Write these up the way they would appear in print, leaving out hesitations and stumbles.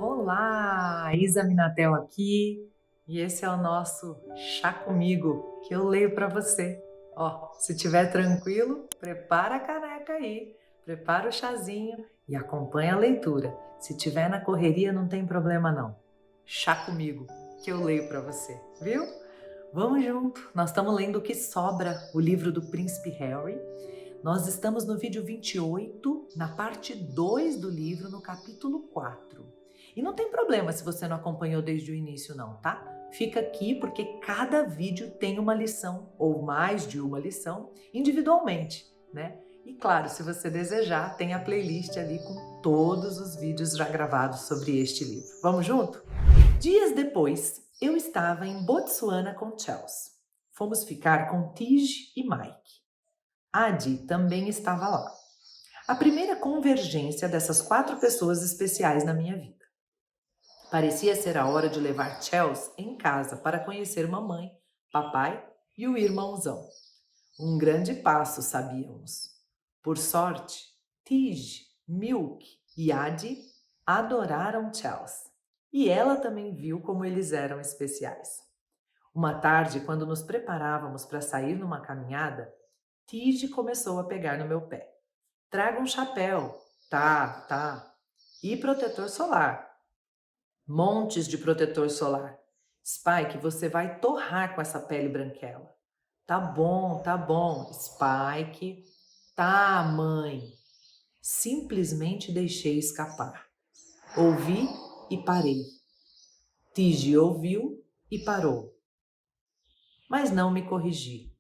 Olá, Isa Minatel aqui e esse é o nosso Chá Comigo que eu leio para você. Ó, se estiver tranquilo, prepara a caneca aí, prepara o chazinho e acompanha a leitura. Se estiver na correria, não tem problema não. Chá Comigo que eu leio para você, viu? Vamos junto, nós estamos lendo O que Sobra, o livro do Príncipe Harry. Nós estamos no vídeo 28, na parte 2 do livro, no capítulo 4. E não tem problema se você não acompanhou desde o início não, tá? Fica aqui porque cada vídeo tem uma lição, ou mais de uma lição, individualmente, né? E claro, se você desejar, tem a playlist ali com todos os vídeos já gravados sobre este livro. Vamos junto? Dias depois, eu estava em Botsuana com Chelsea. Fomos ficar com Tige e Mike. Adi também estava lá. A primeira convergência dessas 4 pessoas especiais na minha vida. Parecia ser a hora de levar Chelsea em casa para conhecer mamãe, papai e o irmãozão. Um grande passo, sabíamos. Por sorte, Tige, Milk e Adi adoraram Chelsea. E ela também viu como eles eram especiais. Uma tarde, quando nos preparávamos para sair numa caminhada, Tige começou a pegar no meu pé. Traga um chapéu. Tá. E protetor solar. Montes de protetor solar. Spike, você vai torrar com essa pele branquela. Tá bom. Spike. Tá, mãe. Simplesmente deixei escapar. Ouvi e parei. Tige ouviu e parou. Mas não me corrigi.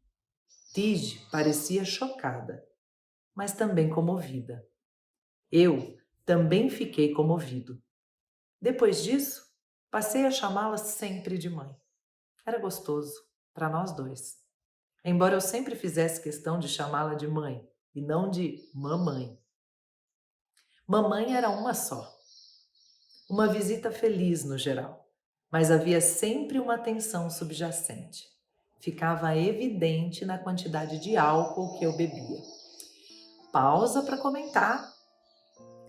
Tige parecia chocada, mas também comovida. Eu também fiquei comovido. Depois disso, passei a chamá-la sempre de mãe. Era gostoso, para nós dois. Embora eu sempre fizesse questão de chamá-la de mãe e não de mamãe. Mamãe era uma só. Uma visita feliz no geral, mas havia sempre uma tensão subjacente. Ficava evidente na quantidade de álcool que eu bebia. Pausa para comentar.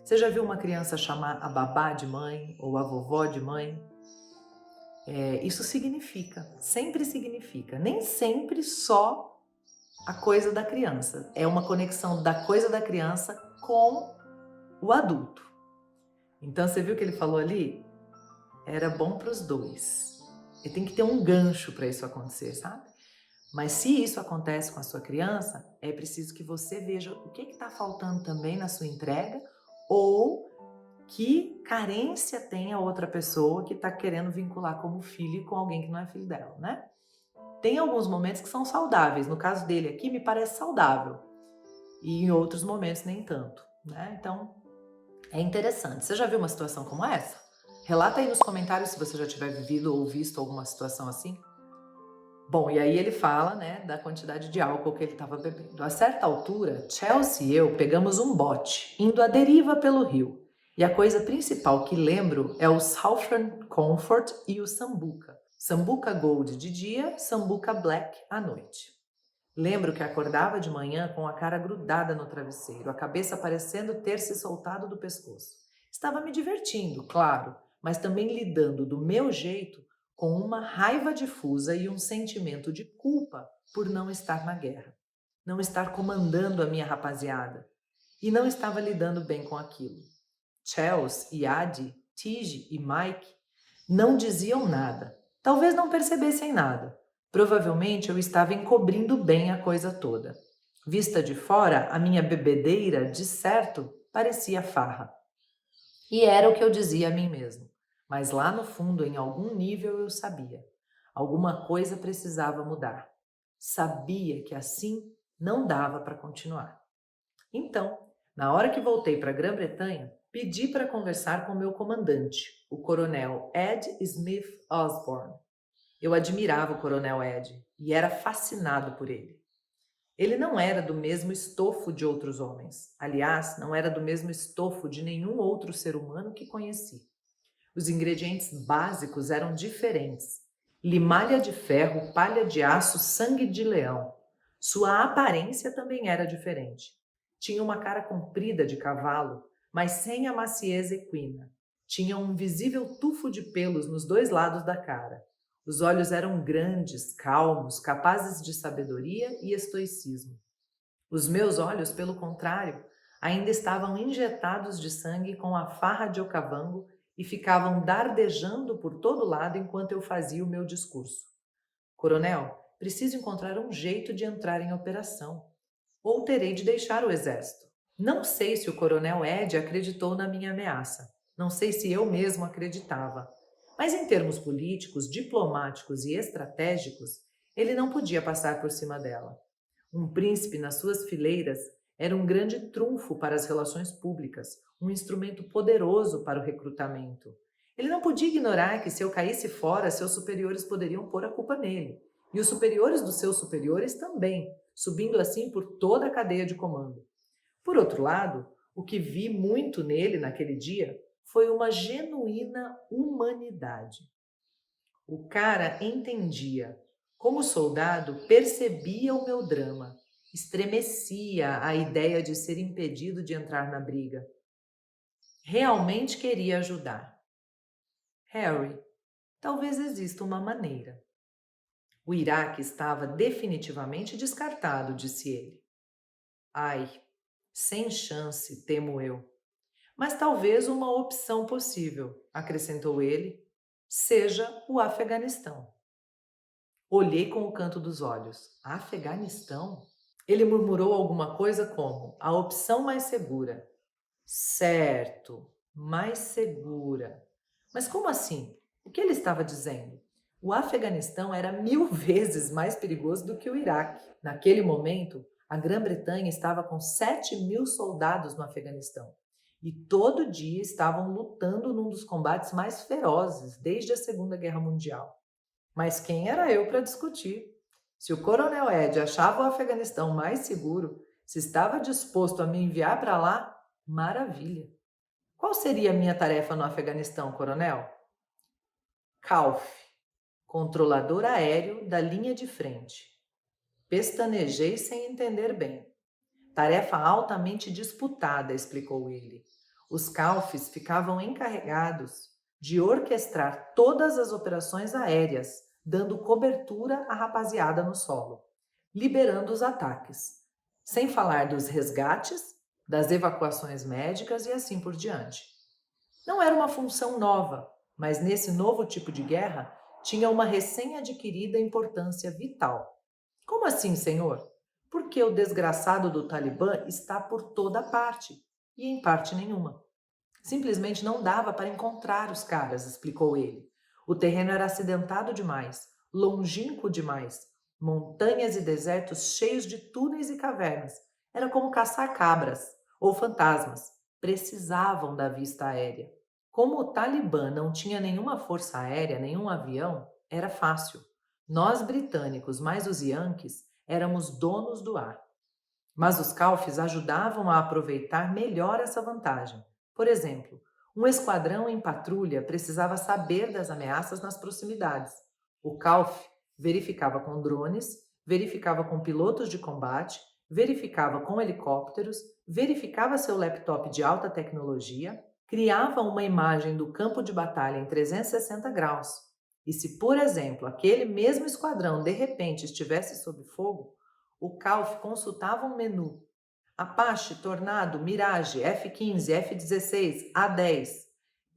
Você já viu uma criança chamar a babá de mãe ou a vovó de mãe? Isso significa, sempre significa. Nem sempre só a coisa da criança. É uma conexão da coisa da criança com o adulto. Então você viu o que ele falou ali? Era bom para os dois. E tem que ter um gancho para isso acontecer, sabe? Mas se isso acontece com a sua criança, é preciso que você veja o que está faltando também na sua entrega ou que carência tem a outra pessoa que está querendo vincular como filho com alguém que não é filho dela, né? Tem alguns momentos que são saudáveis. No caso dele aqui, me parece saudável. E em outros momentos, nem tanto, né? Então, é interessante. Você já viu uma situação como essa? Relata aí nos comentários se você já tiver vivido ou visto alguma situação assim. Bom, e aí ele fala, né, da quantidade de álcool que ele estava bebendo. A certa altura, Chelsea e eu pegamos um bote, indo à deriva pelo rio. E a coisa principal que lembro é o Southern Comfort e o Sambuca. Sambuca Gold de dia, Sambuca Black à noite. Lembro que acordava de manhã com a cara grudada no travesseiro, a cabeça parecendo ter se soltado do pescoço. Estava me divertindo, claro, mas também lidando do meu jeito com uma raiva difusa e um sentimento de culpa por não estar na guerra, não estar comandando a minha rapaziada. E não estava lidando bem com aquilo. Chelsea e Adi, Tige e Mike não diziam nada. Talvez não percebessem nada. Provavelmente eu estava encobrindo bem a coisa toda. Vista de fora, a minha bebedeira, de certo, parecia farra. E era o que eu dizia a mim mesmo. Mas lá no fundo, em algum nível, eu sabia. Alguma coisa precisava mudar. Sabia que assim não dava para continuar. Então, na hora que voltei para a Grã-Bretanha, pedi para conversar com meu comandante, o coronel Ed Smith Osborne. Eu admirava o coronel Ed e era fascinado por ele. Ele não era do mesmo estofo de outros homens. Aliás, não era do mesmo estofo de nenhum outro ser humano que conheci. Os ingredientes básicos eram diferentes. Limalha de ferro, palha de aço, sangue de leão. Sua aparência também era diferente. Tinha uma cara comprida de cavalo, mas sem a maciez equina. Tinha um visível tufo de pelos nos dois lados da cara. Os olhos eram grandes, calmos, capazes de sabedoria e estoicismo. Os meus olhos, pelo contrário, ainda estavam injetados de sangue com a farra de Okavango e ficavam dardejando por todo lado enquanto eu fazia o meu discurso. Coronel, preciso encontrar um jeito de entrar em operação, ou terei de deixar o exército. Não sei se o coronel Ed acreditou na minha ameaça. Não sei se eu mesmo acreditava. Mas em termos políticos, diplomáticos e estratégicos, ele não podia passar por cima dela. Um príncipe nas suas fileiras era um grande trunfo para as relações públicas, um instrumento poderoso para o recrutamento. Ele não podia ignorar que se eu caísse fora, seus superiores poderiam pôr a culpa nele. E os superiores dos seus superiores também, subindo assim por toda a cadeia de comando. Por outro lado, o que vi muito nele naquele dia foi uma genuína humanidade. O cara entendia. Como soldado, percebia o meu drama. Estremecia a ideia de ser impedido de entrar na briga. Realmente queria ajudar. Harry, talvez exista uma maneira. O Iraque estava definitivamente descartado, disse ele. Ai, sem chance, temo eu. Mas talvez uma opção possível, acrescentou ele, seja o Afeganistão. Olhei com o canto dos olhos. Afeganistão? Ele murmurou alguma coisa como a opção mais segura. Certo, mais segura. Mas como assim? O que ele estava dizendo? O Afeganistão era 1000 vezes mais perigoso do que o Iraque. Naquele momento, a Grã-Bretanha estava com 7.000 soldados no Afeganistão. E todo dia estavam lutando num dos combates mais ferozes desde a Segunda Guerra Mundial. Mas quem era eu para discutir? Se o Coronel Ed achava o Afeganistão mais seguro, se estava disposto a me enviar para lá, maravilha. Qual seria a minha tarefa no Afeganistão, Coronel? CALF, controlador aéreo da linha de frente. Pestanejei sem entender bem. Tarefa altamente disputada, explicou ele. Os CALFs ficavam encarregados de orquestrar todas as operações aéreas, dando cobertura à rapaziada no solo, liberando os ataques, sem falar dos resgates, das evacuações médicas e assim por diante. Não era uma função nova, mas nesse novo tipo de guerra tinha uma recém-adquirida importância vital. Como assim, senhor? Porque o desgraçado do Talibã está por toda parte, e em parte nenhuma. Simplesmente não dava para encontrar os caras, explicou ele. O terreno era acidentado demais, longínquo demais, montanhas e desertos cheios de túneis e cavernas. Era como caçar cabras ou fantasmas. Precisavam da vista aérea. Como o Talibã não tinha nenhuma força aérea, nenhum avião, era fácil. Nós britânicos, mais os Yankees, éramos donos do ar. Mas os CALFs ajudavam a aproveitar melhor essa vantagem. Por exemplo, um esquadrão em patrulha precisava saber das ameaças nas proximidades. O CALF verificava com drones, verificava com pilotos de combate, verificava com helicópteros, verificava seu laptop de alta tecnologia, criava uma imagem do campo de batalha em 360 graus. E se, por exemplo, aquele mesmo esquadrão de repente estivesse sob fogo, o CALF consultava um menu. Apache, Tornado, Mirage, F-15, F-16, A-10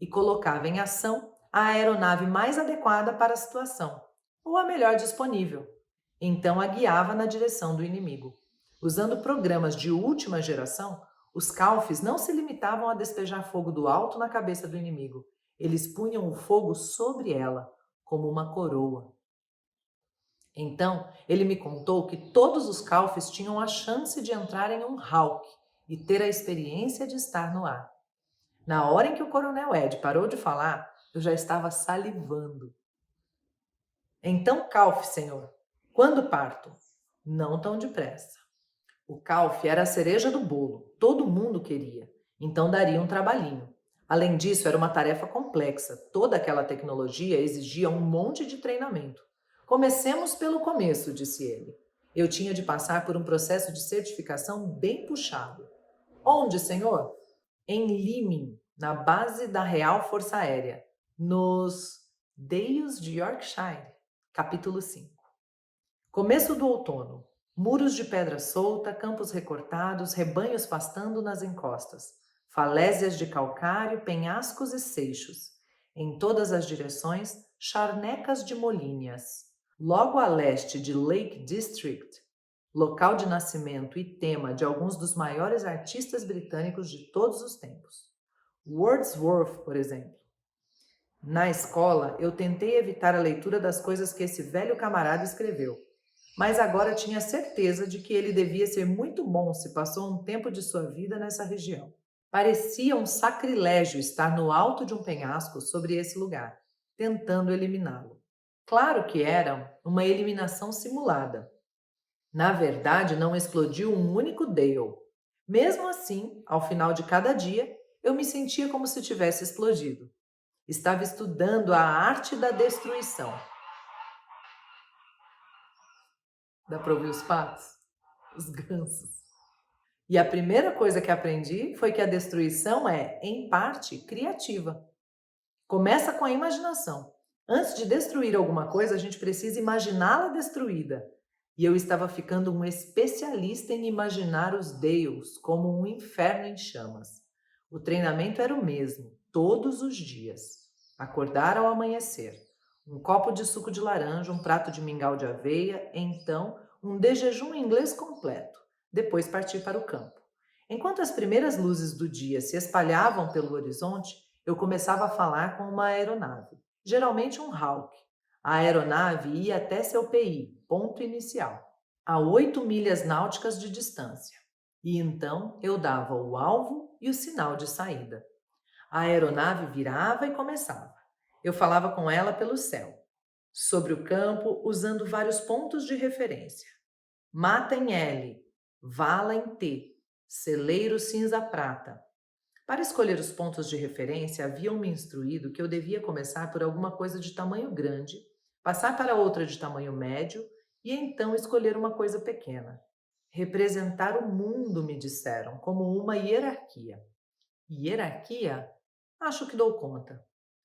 e colocava em ação a aeronave mais adequada para a situação, ou a melhor disponível. Então a guiava na direção do inimigo. Usando programas de última geração, os CALFs não se limitavam a despejar fogo do alto na cabeça do inimigo. Eles punham o fogo sobre ela, como uma coroa. Então, ele me contou que todos os CALFs tinham a chance de entrar em um Hawk e ter a experiência de estar no ar. Na hora em que o Coronel Ed parou de falar, eu já estava salivando. Então, CALF, senhor. Quando parto? Não tão depressa. O CALF era a cereja do bolo. Todo mundo queria. Então daria um trabalhinho. Além disso, era uma tarefa complexa. Toda aquela tecnologia exigia um monte de treinamento. Comecemos pelo começo, disse ele. Eu tinha de passar por um processo de certificação bem puxado. Onde, senhor? Em Liming, na base da Real Força Aérea, nos Deios de Yorkshire, capítulo 5. Começo do outono. Muros de pedra solta, campos recortados, rebanhos pastando nas encostas, falésias de calcário, penhascos e seixos. Em todas as direções, charnecas de molíneas. Logo a leste de Lake District, local de nascimento e tema de alguns dos maiores artistas britânicos de todos os tempos. Wordsworth, por exemplo. Na escola, eu tentei evitar a leitura das coisas que esse velho camarada escreveu, mas agora tinha certeza de que ele devia ser muito bom se passou um tempo de sua vida nessa região. Parecia um sacrilégio estar no alto de um penhasco sobre esse lugar, tentando eliminá-lo. Claro que era uma eliminação simulada. Na verdade, não explodiu um único Dale. Mesmo assim, ao final de cada dia, eu me sentia como se tivesse explodido. Estava estudando a arte da destruição. Dá para ouvir os patos? Os gansos. E a primeira coisa que aprendi foi que a destruição é, em parte, criativa. Começa com a imaginação. Antes de destruir alguma coisa, a gente precisa imaginá-la destruída. E eu estava ficando um especialista em imaginar os Dales como um inferno em chamas. O treinamento era o mesmo, todos os dias. Acordar ao amanhecer. Um copo de suco de laranja, um prato de mingau de aveia, então um de jejum inglês completo. Depois partir para o campo. Enquanto as primeiras luzes do dia se espalhavam pelo horizonte, eu começava a falar com uma aeronave, geralmente um Hawk. A aeronave ia até seu PI, ponto inicial, a 8 milhas náuticas de distância. E então eu dava o alvo e o sinal de saída. A aeronave virava e começava. Eu falava com ela pelo céu, sobre o campo, usando vários pontos de referência. Mata em L, vala em T, celeiro cinza-prata. Para escolher os pontos de referência, haviam me instruído que eu devia começar por alguma coisa de tamanho grande, passar para outra de tamanho médio e então escolher uma coisa pequena. Representar o mundo, me disseram, como uma hierarquia. Hierarquia? Acho que dou conta.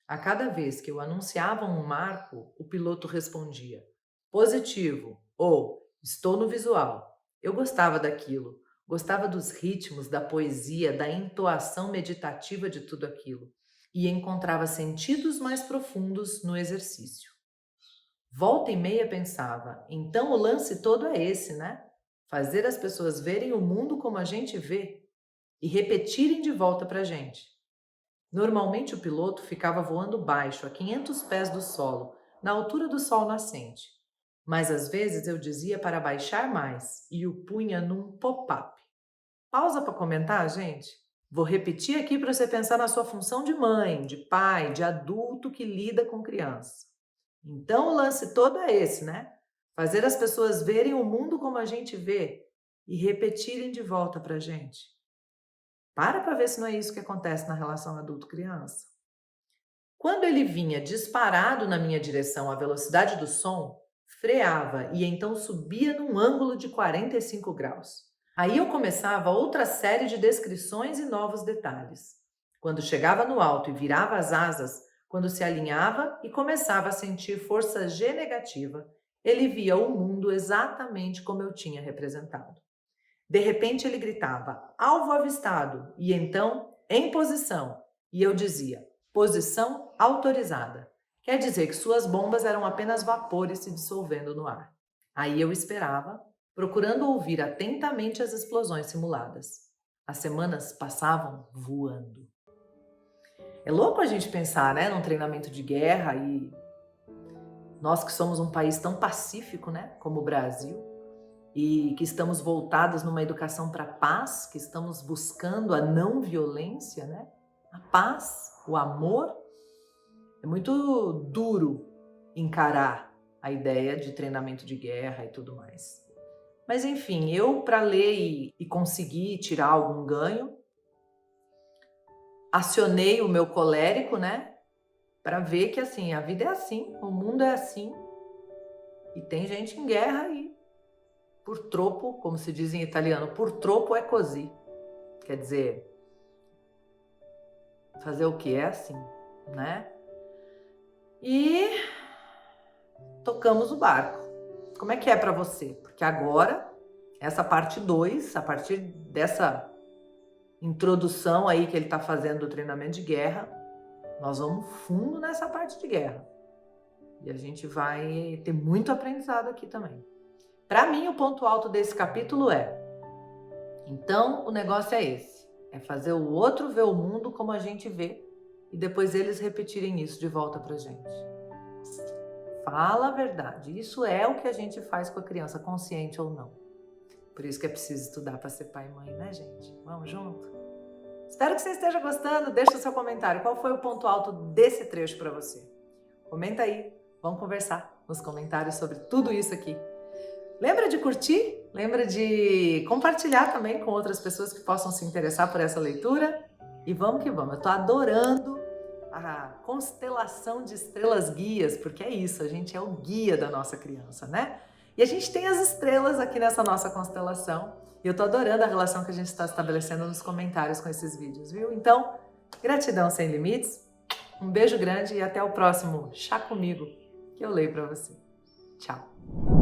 A cada vez que eu anunciava um marco, o piloto respondia: positivo ou estou no visual. Eu gostava daquilo. Gostava dos ritmos, da poesia, da entoação meditativa de tudo aquilo e encontrava sentidos mais profundos no exercício. Volta e meia pensava, então o lance todo é esse, né? Fazer as pessoas verem o mundo como a gente vê e repetirem de volta para a gente. Normalmente o piloto ficava voando baixo, a 500 pés do solo, na altura do sol nascente. Mas às vezes eu dizia para baixar mais e o punha num pop-up. Pausa para comentar, gente? Vou repetir aqui para você pensar na sua função de mãe, de pai, de adulto que lida com criança. Então o lance todo é esse, né? Fazer as pessoas verem o mundo como a gente vê e repetirem de volta para a gente. Para ver se não é isso que acontece na relação adulto-criança. Quando ele vinha disparado na minha direção à velocidade do som, freava e então subia num ângulo de 45 graus. Aí eu começava outra série de descrições e novos detalhes. Quando chegava no alto e virava as asas, quando se alinhava e começava a sentir força G negativa, ele via o mundo exatamente como eu tinha representado. De repente ele gritava, alvo avistado, e então, em posição. E eu dizia, posição autorizada. Quer dizer que suas bombas eram apenas vapores se dissolvendo no ar. Aí eu esperava, procurando ouvir atentamente as explosões simuladas. As semanas passavam voando. É louco a gente pensar, né, num treinamento de guerra e nós que somos um país tão pacífico, né, como o Brasil, e que estamos voltados numa educação para a paz, que estamos buscando a não violência, né? A paz, o amor. É muito duro encarar a ideia de treinamento de guerra e tudo mais. Mas enfim, eu para ler e conseguir tirar algum ganho, acionei o meu colérico, né? Para ver que assim, a vida é assim, o mundo é assim. E tem gente em guerra e por troppo, como se diz em italiano, por troppo é così. Quer dizer, Fazer o que? É assim, né? E tocamos o barco. Como é que é para você? Porque agora, essa parte 2, a partir dessa introdução aí que ele está fazendo do treinamento de guerra, nós vamos fundo nessa parte de guerra. E a gente vai ter muito aprendizado aqui também. Para mim, o ponto alto desse capítulo então o negócio é esse, é fazer o outro ver o mundo como a gente vê e depois eles repetirem isso de volta pra gente. Fala a verdade, isso é o que a gente faz com a criança, consciente ou não. Por isso que é preciso estudar para ser pai e mãe, né, gente? Vamos junto? Espero que você esteja gostando, deixa o seu comentário. Qual foi o ponto alto desse trecho para você? Comenta aí, vamos conversar nos comentários sobre tudo isso aqui. Lembra de curtir? Lembra de compartilhar também com outras pessoas que possam se interessar por essa leitura? E vamos que vamos. Eu tô adorando a constelação de estrelas guias, porque é isso, a gente é o guia da nossa criança, né? E a gente tem as estrelas aqui nessa nossa constelação. E eu tô adorando a relação que a gente está estabelecendo nos comentários com esses vídeos, viu? Então, gratidão sem limites. Um beijo grande e até o próximo Chá Comigo, que eu leio para você. Tchau!